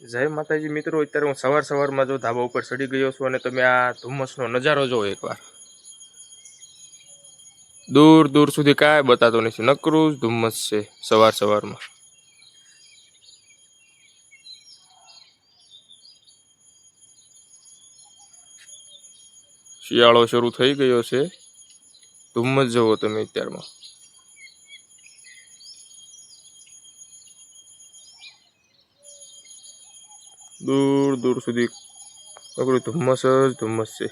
જય માતાજી મિત્રો, અત્યારે હું સવારમાં જો ધાબા ઉપર ચડી ગયો છું અને તમે આ ધુમ્મસનો નજારો જોવો એકવાર. દૂર દૂર સુધી કાંઈ બતાતો નથી, નકરું જ ધુમ્મસ છે સવારમાં. શિયાળો શરૂ થઈ ગયો છે, ધુમ્મસ જોવો તમે અત્યારમાં. દૂર દૂર સુધી નકરું ધુમ્મસ જ ધુમ્મસ છે.